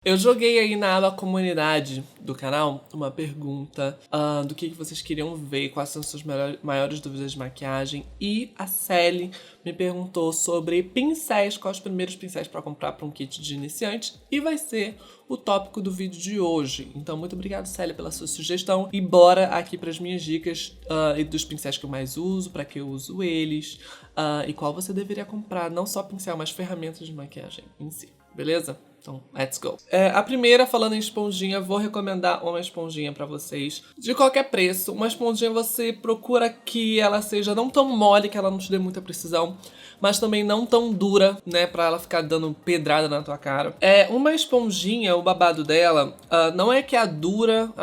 Eu joguei aí na aba comunidade do canal uma pergunta do que vocês queriam ver, quais são as suas maiores dúvidas de maquiagem. E a Sally me perguntou sobre pincéis, quais os primeiros pincéis para comprar para um kit de iniciante. E vai ser o tópico do vídeo de hoje. Então, muito obrigado, Sally, pela sua sugestão. E bora aqui para as minhas dicas e dos pincéis que eu mais uso, para que eu uso eles e qual você deveria comprar, não só pincel, mas ferramentas de maquiagem em si. Beleza? Então, let's go. A primeira, falando em esponjinha, vou recomendar uma esponjinha pra vocês. De qualquer preço, uma esponjinha você procura que ela seja não tão mole, que ela não te dê muita precisão, mas também não tão dura, né, pra ela ficar dando pedrada na tua cara. Uma esponjinha, o babado dela, não é que a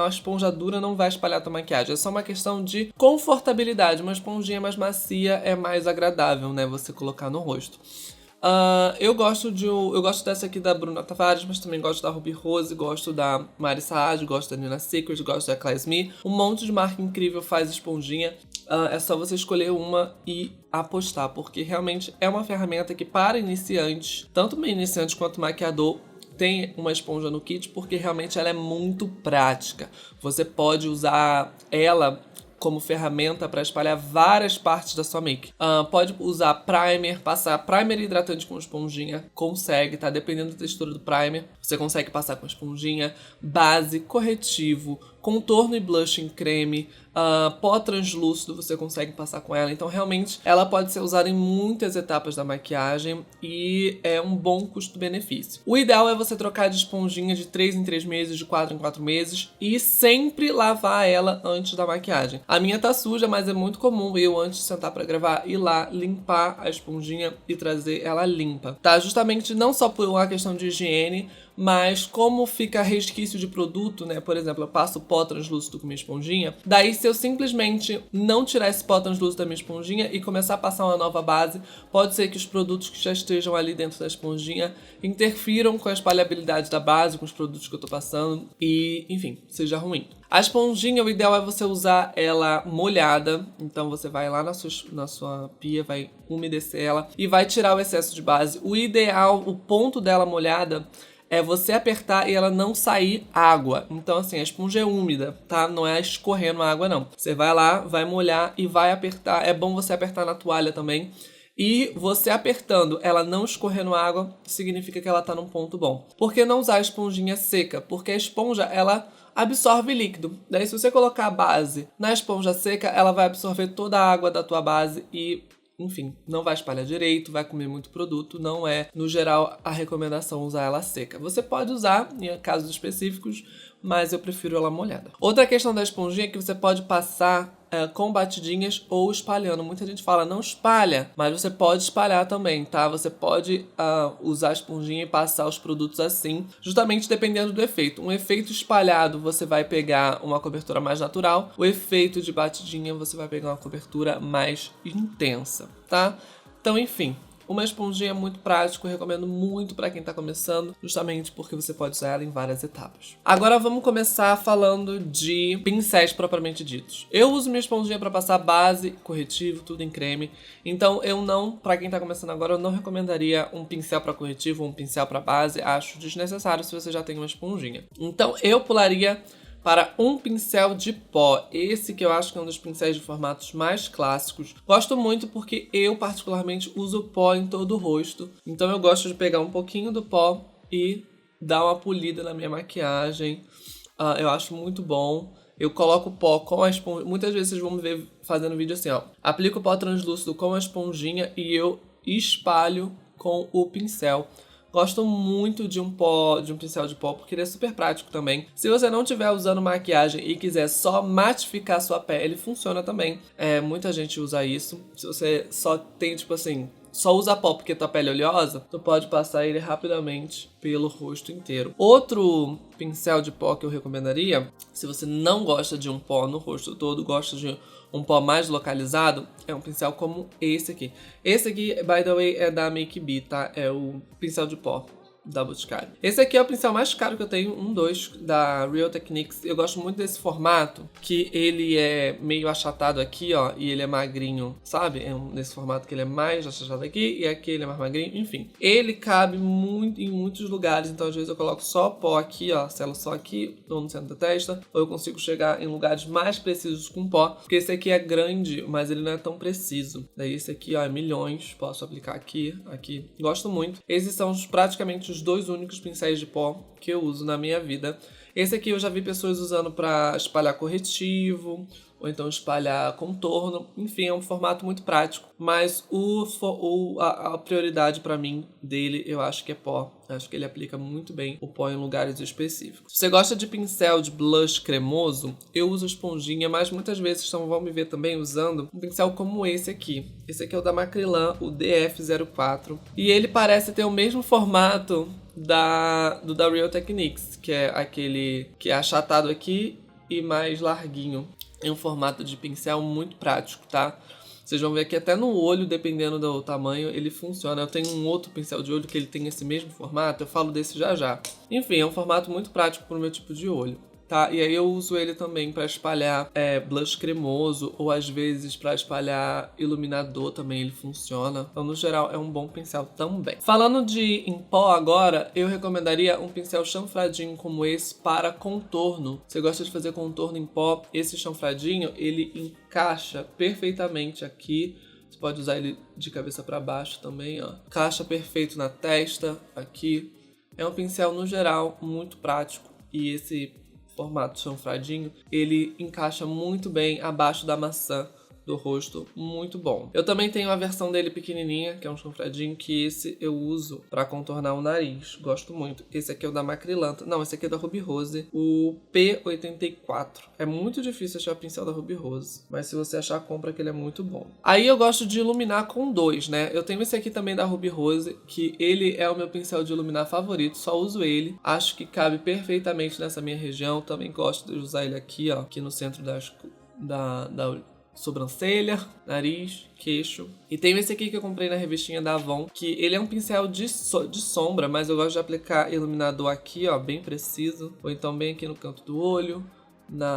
esponja dura não vai espalhar a tua maquiagem, é só uma questão de confortabilidade. Uma esponjinha mais macia é mais agradável, né, você colocar no rosto. Eu gosto dessa aqui da Bruna Tavares, mas também gosto da Ruby Rose, gosto da Mari Saad, gosto da Nina Secret, gosto da Class Me. Um monte de marca incrível faz esponjinha. É só você escolher uma e apostar, porque realmente é uma ferramenta que para iniciantes, tanto iniciante quanto maquiador, tem uma esponja no kit, porque realmente ela é muito prática. Você pode usar ela como ferramenta para espalhar várias partes da sua make. Pode usar primer, passar primer hidratante com esponjinha, consegue, tá? Dependendo da textura do primer, você consegue passar com esponjinha, base, corretivo, contorno e blush em creme, pó translúcido você consegue passar com ela. Então realmente ela pode ser usada em muitas etapas da maquiagem e é um bom custo-benefício. O ideal é você trocar de esponjinha de 3 em 3 meses, de 4 em 4 meses e sempre lavar ela antes da maquiagem. A minha tá suja, mas é muito comum eu, antes de sentar pra gravar, ir lá, limpar a esponjinha e trazer ela limpa, tá? Justamente não só por uma questão de higiene, mas como fica resquício de produto, né? Por exemplo, eu passo pó translúcido com minha esponjinha, daí se eu simplesmente não tirar esse pó translúcido da minha esponjinha e começar a passar uma nova base, pode ser que os produtos que já estejam ali dentro da esponjinha interfiram com a espalhabilidade da base, com os produtos que eu tô passando e, enfim, seja ruim. A esponjinha, o ideal é você usar ela molhada, então você vai lá na sua pia, vai umedecer ela e vai tirar o excesso de base. O ideal, o ponto dela molhada, é você apertar e ela não sair água. Então, assim, a esponja é úmida, tá? Não é escorrendo água, não. Você vai lá, vai molhar e vai apertar. É bom você apertar na toalha também. E você apertando, ela não escorrendo água, significa que ela tá num ponto bom. Por que não usar a esponjinha seca? Porque a esponja, ela absorve líquido. Daí, se você colocar a base na esponja seca, ela vai absorver toda a água da tua base e, enfim, não vai espalhar direito, vai comer muito produto, não é, no geral, a recomendação usar ela seca. Você pode usar em casos específicos, mas eu prefiro ela molhada. Outra questão da esponjinha é que você pode passar com batidinhas ou espalhando. Muita gente fala, não espalha, mas você pode espalhar também, tá? Você pode usar a esponjinha e passar os produtos assim, justamente dependendo do efeito. Um efeito espalhado, você vai pegar uma cobertura mais natural. O efeito de batidinha, você vai pegar uma cobertura mais intensa, tá? Então, enfim, uma esponjinha é muito prático, eu recomendo muito pra quem tá começando, justamente porque você pode usar ela em várias etapas. Agora vamos começar falando de pincéis propriamente ditos. Eu uso minha esponjinha pra passar base, corretivo, tudo em creme. Então eu não, pra quem tá começando agora, eu não recomendaria um pincel pra corretivo ou um pincel pra base. Acho desnecessário se você já tem uma esponjinha. Então eu pularia para um pincel de pó. Esse que eu acho que é um dos pincéis de formatos mais clássicos. Gosto muito porque eu particularmente uso pó em todo o rosto. Então eu gosto de pegar um pouquinho do pó e dar uma polida na minha maquiagem. Eu acho muito bom. Eu coloco pó com a esponja. Muitas vezes vocês vão me ver fazendo vídeo assim, ó. Aplico o pó translúcido com a esponjinha e eu espalho com o pincel. Gosto muito de um pincel de pó, porque ele é super prático também. Se você não estiver usando maquiagem e quiser só matificar sua pele, funciona também. Muita gente usa isso. Se você só tem, tipo assim, só usa pó porque tua pele é oleosa, tu pode passar ele rapidamente pelo rosto inteiro. Outro pincel de pó que eu recomendaria, se você não gosta de um pó no rosto todo, gosta de um pó mais localizado, é um pincel como esse aqui. Esse aqui, by the way, é da Make Be, tá? É o pincel de pó. da Boticário. Esse aqui é o pincel mais caro que eu tenho, 2, da Real Techniques. Eu gosto muito desse formato, que ele é meio achatado aqui, ó, e ele é magrinho, sabe? Nesse formato que ele é mais achatado aqui, e aqui ele é mais magrinho, enfim. Ele cabe muito em muitos lugares, então às vezes eu coloco só pó aqui, ó, selo só aqui, ou no centro da testa, ou eu consigo chegar em lugares mais precisos com pó, porque esse aqui é grande, mas ele não é tão preciso. Daí esse aqui, ó, é milhões, posso aplicar aqui, aqui. Gosto muito. Esses são praticamente os 2 únicos pincéis de pó que eu uso na minha vida. Esse aqui eu já vi pessoas usando para espalhar corretivo, ou então espalhar contorno. Enfim, é um formato muito prático. Mas a prioridade para mim dele, eu acho que é pó. Eu acho que ele aplica muito bem o pó em lugares específicos. Se você gosta de pincel de blush cremoso, eu uso esponjinha, mas muitas vezes vão me ver também usando um pincel como esse aqui. Esse aqui é o da Macrylan, o DF04. E ele parece ter o mesmo formato do da Real Techniques, que é aquele que é achatado aqui e mais larguinho. É um formato de pincel muito prático, tá? Vocês vão ver que até no olho, dependendo do tamanho, ele funciona. Eu tenho um outro pincel de olho que ele tem esse mesmo formato, eu falo desse já já. Enfim, é um formato muito prático pro meu tipo de olho, tá? E aí eu uso ele também para espalhar blush cremoso, ou às vezes para espalhar iluminador também ele funciona. Então, no geral, é um bom pincel também. Falando em pó agora, eu recomendaria um pincel chanfradinho como esse para contorno. Você gosta de fazer contorno em pó? Esse chanfradinho, ele encaixa perfeitamente aqui. Você pode usar ele de cabeça para baixo também, ó. Encaixa perfeito na testa, aqui. É um pincel, no geral, muito prático. E esse formato chanfradinho, ele encaixa muito bem abaixo da maçã do rosto, muito bom. Eu também tenho a versão dele pequenininha, que é um chanfradinho, que esse eu uso pra contornar o nariz, gosto muito. Esse aqui é o da Macrylan, não, esse aqui é da Ruby Rose, o P84. É muito difícil achar pincel da Ruby Rose, mas se você achar, compra, que ele é muito bom. Aí eu gosto de iluminar com 2, né? Eu tenho esse aqui também da Ruby Rose, que ele é o meu pincel de iluminar favorito, só uso ele. Acho que cabe perfeitamente nessa minha região, também gosto de usar ele aqui, ó, aqui no centro da sobrancelha, nariz, queixo. E tem esse aqui que eu comprei na revistinha da Avon, que ele é um pincel de sombra, mas eu gosto de aplicar iluminador aqui, ó, bem preciso. Ou então bem aqui no canto do olho,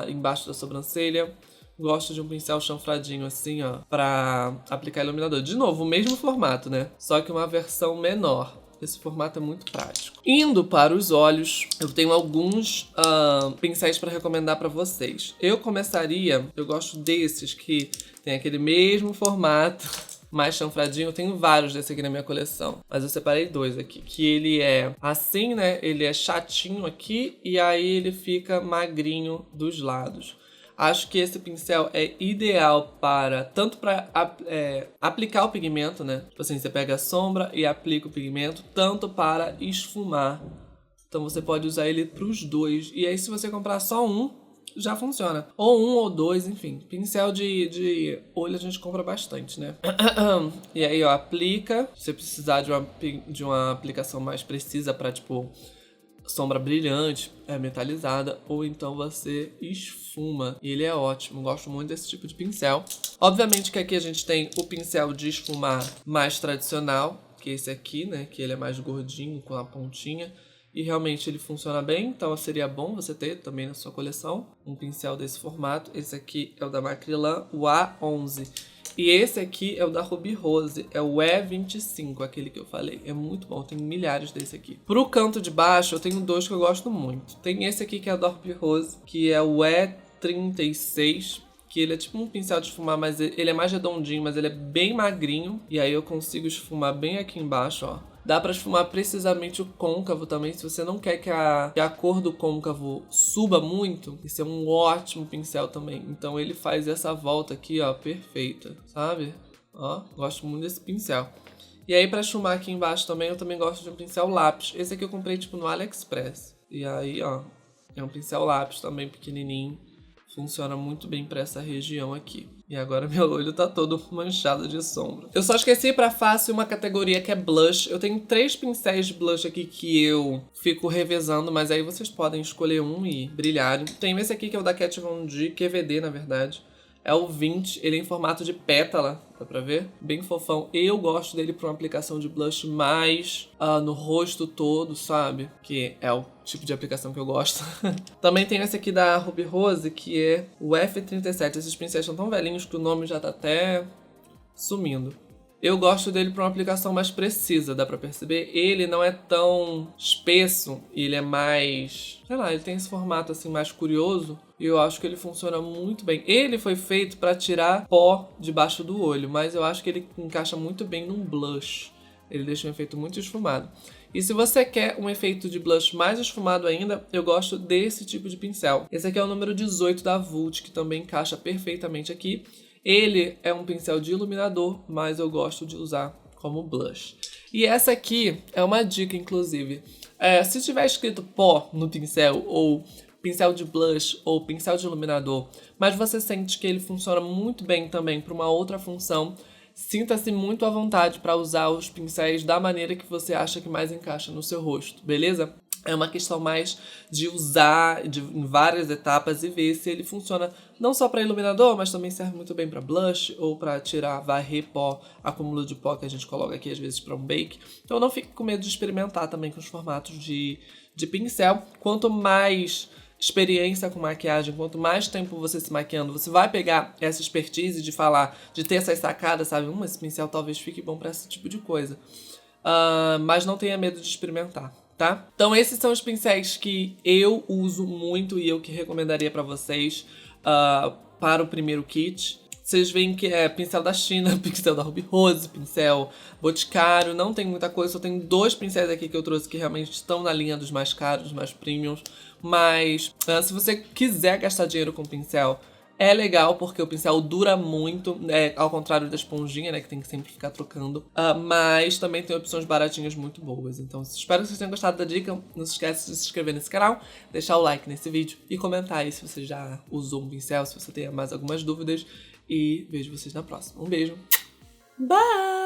embaixo da sobrancelha. Gosto de um pincel chanfradinho assim, ó, pra aplicar iluminador. De novo, o mesmo formato, né? Só que uma versão menor. Esse formato é muito prático. Indo para os olhos, eu tenho alguns pincéis para recomendar para vocês. Eu gosto desses que tem aquele mesmo formato, mais chanfradinho. Eu tenho vários desse aqui na minha coleção, mas eu separei 2 aqui. Que ele é assim, né? Ele é chatinho aqui e aí ele fica magrinho dos lados. Acho que esse pincel é ideal tanto para aplicar o pigmento, né? Tipo assim, você pega a sombra e aplica o pigmento, tanto para esfumar. Então você pode usar ele para os 2. E aí se você comprar só um, já funciona. Ou 1 ou 2, enfim. Pincel de olho a gente compra bastante, né? E aí, ó, aplica. Se você precisar de uma aplicação mais precisa para, tipo, sombra brilhante, metalizada, ou então você esfuma. E ele é ótimo, gosto muito desse tipo de pincel. Obviamente que aqui a gente tem o pincel de esfumar mais tradicional, que é esse aqui, né? Que ele é mais gordinho, com a pontinha. E realmente ele funciona bem, então seria bom você ter também na sua coleção um pincel desse formato. Esse aqui é o da Macrylan, o A11. E esse aqui é o da Ruby Rose, é o E25, aquele que eu falei. É muito bom, tem milhares desse aqui. Pro canto de baixo, eu tenho 2 que eu gosto muito. Tem esse aqui que é o da Ruby Rose, que é o E36, que ele é tipo um pincel de esfumar, mas ele é mais redondinho, mas ele é bem magrinho. E aí eu consigo esfumar bem aqui embaixo, ó. Dá pra esfumar precisamente o côncavo também, se você não quer que a cor do côncavo suba muito. Esse é um ótimo pincel também. Então ele faz essa volta aqui, ó, perfeita, sabe? Ó, gosto muito desse pincel. E aí pra esfumar aqui embaixo também, eu também gosto de um pincel lápis. Esse aqui eu comprei tipo no AliExpress. E aí, ó, é um pincel lápis também pequenininho. Funciona muito bem pra essa região aqui. E agora meu olho tá todo manchado de sombra. Eu só esqueci pra face uma categoria que é blush. Eu tenho 3 pincéis de blush aqui que eu fico revezando, mas aí vocês podem escolher um e brilharem. Tem esse aqui que é o da Kat Von D, QVD na verdade. É o 20, ele é em formato de pétala, dá pra ver? Bem fofão. Eu gosto dele pra uma aplicação de blush mais no rosto todo, sabe? Que é o tipo de aplicação que eu gosto. Também tem esse aqui da Ruby Rose, que é o F37. Esses pincéis são tão velhinhos que o nome já tá até sumindo. Eu gosto dele pra uma aplicação mais precisa, dá pra perceber? Ele não é tão espesso, ele é mais... sei lá, ele tem esse formato assim mais curioso e eu acho que ele funciona muito bem. Ele foi feito pra tirar pó debaixo do olho, mas eu acho que ele encaixa muito bem num blush. Ele deixa um efeito muito esfumado. E se você quer um efeito de blush mais esfumado ainda, eu gosto desse tipo de pincel. Esse aqui é o número 18 da Vult, que também encaixa perfeitamente aqui. Ele é um pincel de iluminador, mas eu gosto de usar como blush. E essa aqui é uma dica, inclusive. Se tiver escrito pó no pincel, ou pincel de blush, ou pincel de iluminador, mas você sente que ele funciona muito bem também para uma outra função, sinta-se muito à vontade para usar os pincéis da maneira que você acha que mais encaixa no seu rosto, beleza? É uma questão mais de usar em várias etapas e ver se ele funciona não só para iluminador, mas também serve muito bem para blush ou para tirar, varrer pó, acúmulo de pó que a gente coloca aqui às vezes para um bake. Então não fique com medo de experimentar também com os formatos de pincel. Quanto mais experiência com maquiagem, quanto mais tempo você se maquiando, você vai pegar essa expertise de falar, de ter essas sacadas, sabe? Esse pincel talvez fique bom para esse tipo de coisa. Mas não tenha medo de experimentar. Tá? Então esses são os pincéis que eu uso muito e eu que recomendaria pra vocês para o primeiro kit. Vocês veem que é pincel da China, pincel da Ruby Rose, pincel Boticário, não tem muita coisa, só tem 2 pincéis aqui que eu trouxe que realmente estão na linha dos mais caros, mais premiums. Mas se você quiser gastar dinheiro com pincel, é legal porque o pincel dura muito, ao contrário da esponjinha, né, que tem que sempre ficar trocando. Mas também tem opções baratinhas muito boas. Então, espero que vocês tenham gostado da dica. Não se esqueça de se inscrever nesse canal, deixar o like nesse vídeo e comentar aí se você já usou um pincel, se você tem mais algumas dúvidas. E vejo vocês na próxima. Um beijo. Bye!